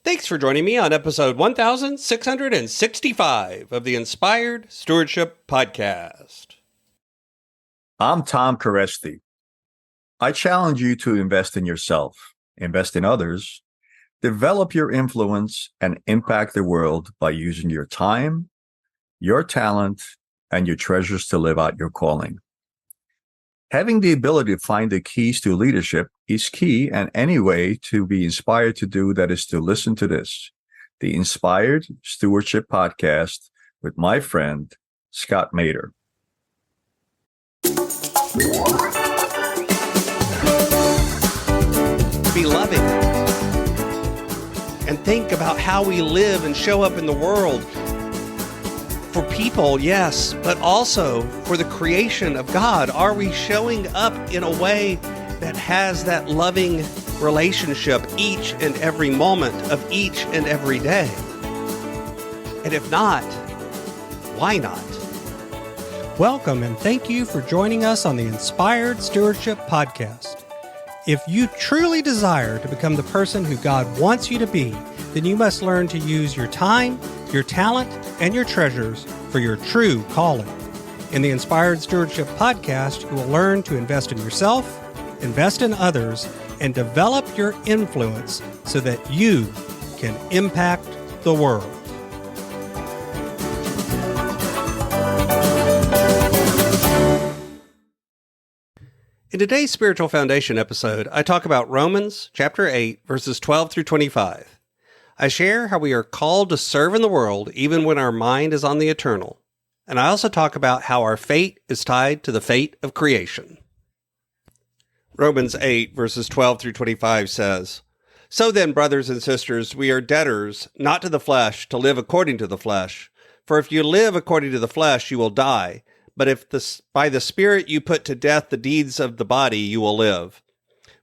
Thanks for joining me on episode 1665 of the Inspired Stewardship Podcast. I'm Tom Caresti. I challenge you to invest in yourself, invest in others, develop your influence, and impact the world by using your time, your talent, and your treasures to live out your calling. Having the ability to find the keys to leadership is key, and any way to be inspired to do that is to listen to this, the Inspired Stewardship Podcast with my friend, Scott Mater. Be loving and think about how we live and show up in the world. For people, yes, but also for the creation of God. Are we showing up in a way that has that loving relationship each and every moment of each and every day? And if not, why not? Welcome and thank you for joining us on the Inspired Stewardship Podcast. If you truly desire to become the person who God wants you to be, then you must learn to use your time, your talent, and your treasures for your true calling. In the Inspired Stewardship Podcast, you will learn to invest in yourself, invest in others, and develop your influence so that you can impact the world. In today's Spiritual Foundation episode, I talk about Romans chapter 8, verses 12 through 25. I share how we are called to serve in the world even when our mind is on the eternal. And I also talk about how our fate is tied to the fate of creation. Romans 8, verses 12 through 25 says, "So then, brothers and sisters, we are debtors, not to the flesh, to live according to the flesh. For if you live according to the flesh, you will die. But if by the Spirit you put to death the deeds of the body, you will live.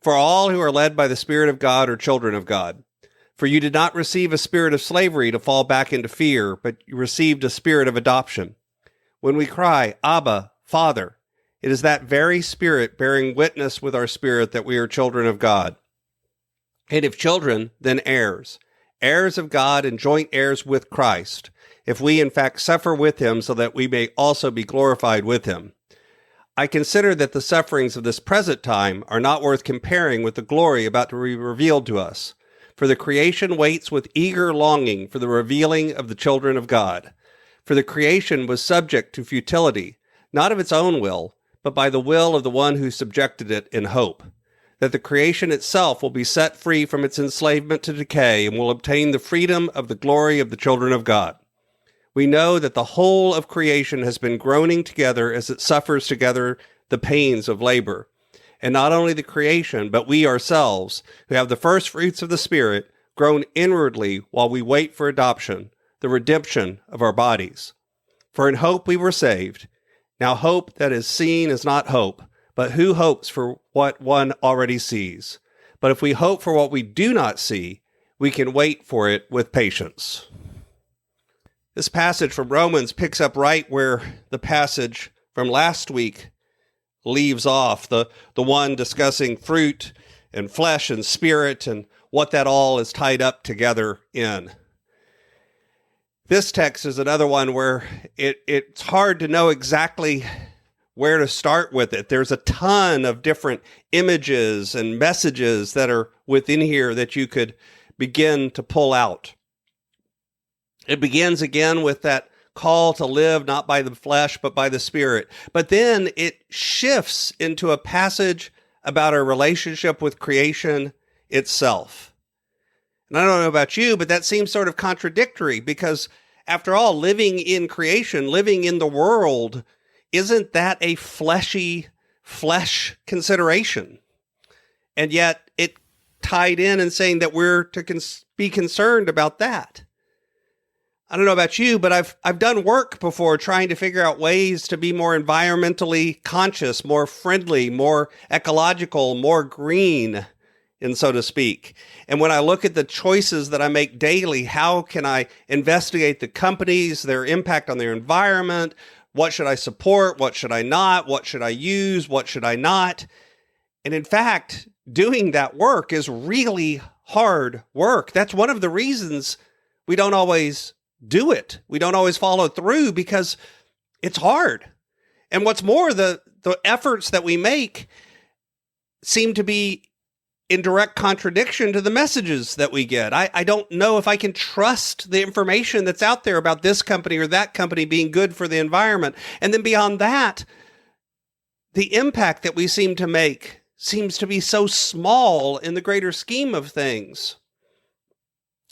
For all who are led by the Spirit of God are children of God. For you did not receive a spirit of slavery to fall back into fear, but you received a spirit of adoption. When we cry, 'Abba, Father,' it is that very Spirit bearing witness with our spirit that we are children of God. And if children, then heirs, heirs of God and joint heirs with Christ, if we in fact suffer with him so that we may also be glorified with him. I consider that the sufferings of this present time are not worth comparing with the glory about to be revealed to us. For the creation waits with eager longing for the revealing of the children of God. For the creation was subject to futility, not of its own will, but by the will of the one who subjected it in hope, that the creation itself will be set free from its enslavement to decay and will obtain the freedom of the glory of the children of God. We know that the whole of creation has been groaning together as it suffers together the pains of labor. And not only the creation, but we ourselves, who have the first fruits of the Spirit, groan inwardly while we wait for adoption, the redemption of our bodies. For in hope we were saved. Now hope that is seen is not hope, but who hopes for what one already sees? But if we hope for what we do not see, we can wait for it with patience." This passage from Romans picks up right where the passage from last week leaves off, the one discussing fruit and flesh and spirit and what that all is tied up together in. This text is another one where it's hard to know exactly where to start with it. There's a ton of different images and messages that are within here that you could begin to pull out. It begins again with that call to live not by the flesh, but by the Spirit. But then it shifts into a passage about our relationship with creation itself. And I don't know about you, but that seems sort of contradictory because after all, living in creation, living in the world, isn't that a flesh consideration? And yet it tied in and saying that we're to be concerned about that. I don't know about you, but I've done work before trying to figure out ways to be more environmentally conscious, more friendly, more ecological, more green, and so to speak. And when I look at the choices that I make daily, how can I investigate the companies, their impact on their environment? What should I support? What should I not? What should I use? What should I not? And in fact, doing that work is really hard work. That's one of the reasons we don't always do it. We don't always follow through because it's hard. And what's more, the efforts that we make seem to be in direct contradiction to the messages that we get. I don't know if I can trust the information that's out there about this company or that company being good for the environment. And then beyond that, the impact that we seem to make seems to be so small in the greater scheme of things.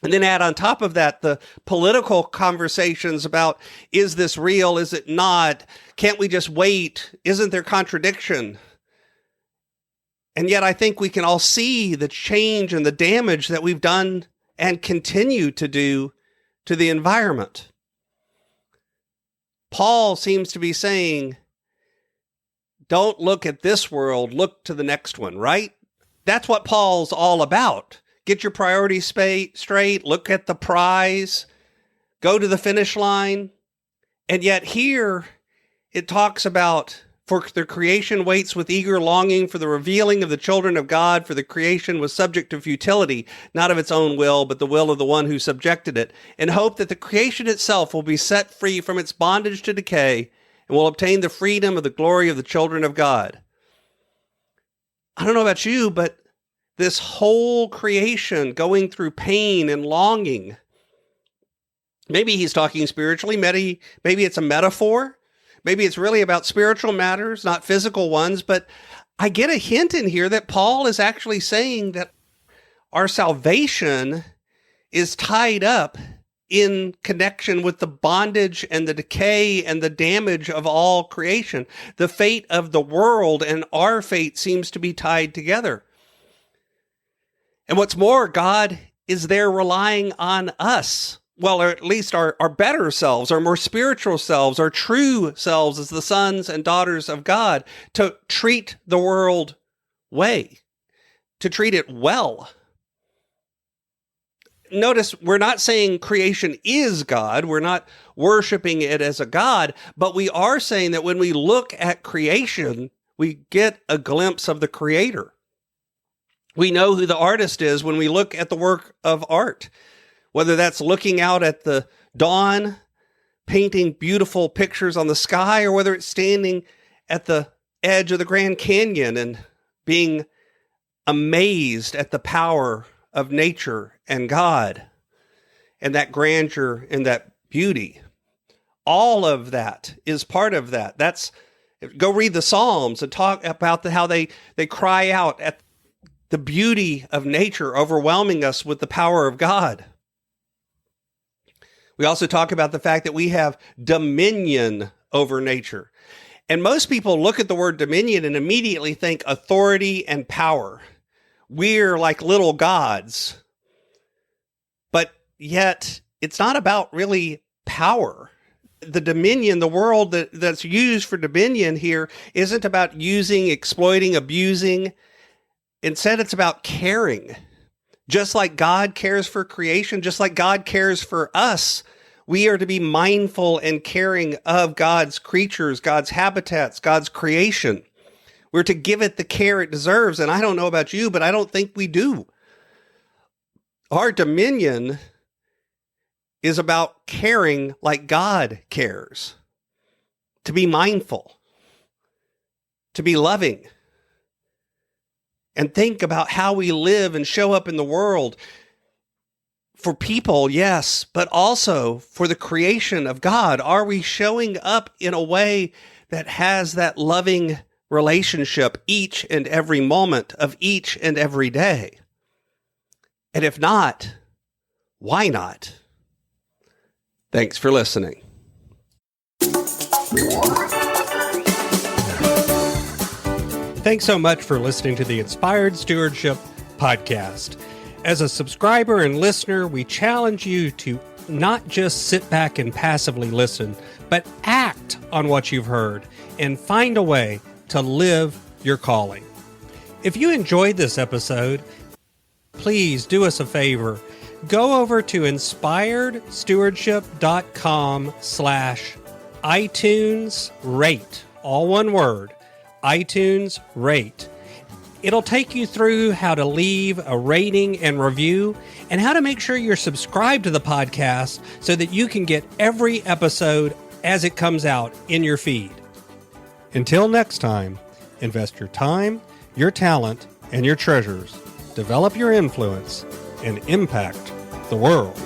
And then add on top of that the political conversations about, is this real? Is it not? Can't we just wait? Isn't there contradiction? And yet I think we can all see the change and the damage that we've done and continue to do to the environment. Paul seems to be saying, don't look at this world, look to the next one, right? That's what Paul's all about. Get your priorities straight, look at the prize, go to the finish line. And yet here it talks about, for the creation waits with eager longing for the revealing of the children of God, for the creation was subject to futility, not of its own will, but the will of the one who subjected it, in hope that the creation itself will be set free from its bondage to decay and will obtain the freedom of the glory of the children of God. I don't know about you, but this whole creation going through pain and longing, maybe he's talking spiritually, maybe it's a metaphor. Maybe it's really about spiritual matters, not physical ones, but I get a hint in here that Paul is actually saying that our salvation is tied up in connection with the bondage and the decay and the damage of all creation. The fate of the world and our fate seems to be tied together. And what's more, God is there relying on us. Well, or at least our better selves, our more spiritual selves, our true selves as the sons and daughters of God, to treat the world to treat it well. Notice, we're not saying creation is God. We're not worshiping it as a God, but we are saying that when we look at creation, we get a glimpse of the Creator. We know who the artist is when we look at the work of art. Whether that's looking out at the dawn, painting beautiful pictures on the sky, or whether it's standing at the edge of the Grand Canyon and being amazed at the power of nature and God and that grandeur and that beauty. All of that is part of that. Go read the Psalms and talk about how they cry out at the beauty of nature overwhelming us with the power of God. We also talk about the fact that we have dominion over nature. And most people look at the word dominion and immediately think authority and power. We're like little gods. But yet, it's not about really power. The dominion, the world that's used for dominion here, isn't about using, exploiting, abusing. Instead, it's about caring. Just like God cares for creation, just like God cares for us, we are to be mindful and caring of God's creatures, God's habitats, God's creation. We're to give it the care it deserves. And I don't know about you, but I don't think we do. Our dominion is about caring like God cares. To be mindful. To be loving. And think about how we live and show up in the world for people, yes, but also for the creation of God. Are we showing up in a way that has that loving relationship each and every moment of each and every day? And if not, why not? Thanks for listening. Thanks so much for listening to the Inspired Stewardship podcast. As a subscriber and listener, we challenge you to not just sit back and passively listen, but act on what you've heard and find a way to live your calling. If you enjoyed this episode, please do us a favor. Go over to inspiredstewardship.com/iTunes rate, all one word, iTunes rate. It'll take you through how to leave a rating and review and how to make sure you're subscribed to the podcast so that you can get every episode as it comes out in your feed. Until next time, invest your time, your talent, and your treasures. Develop your influence and impact the world.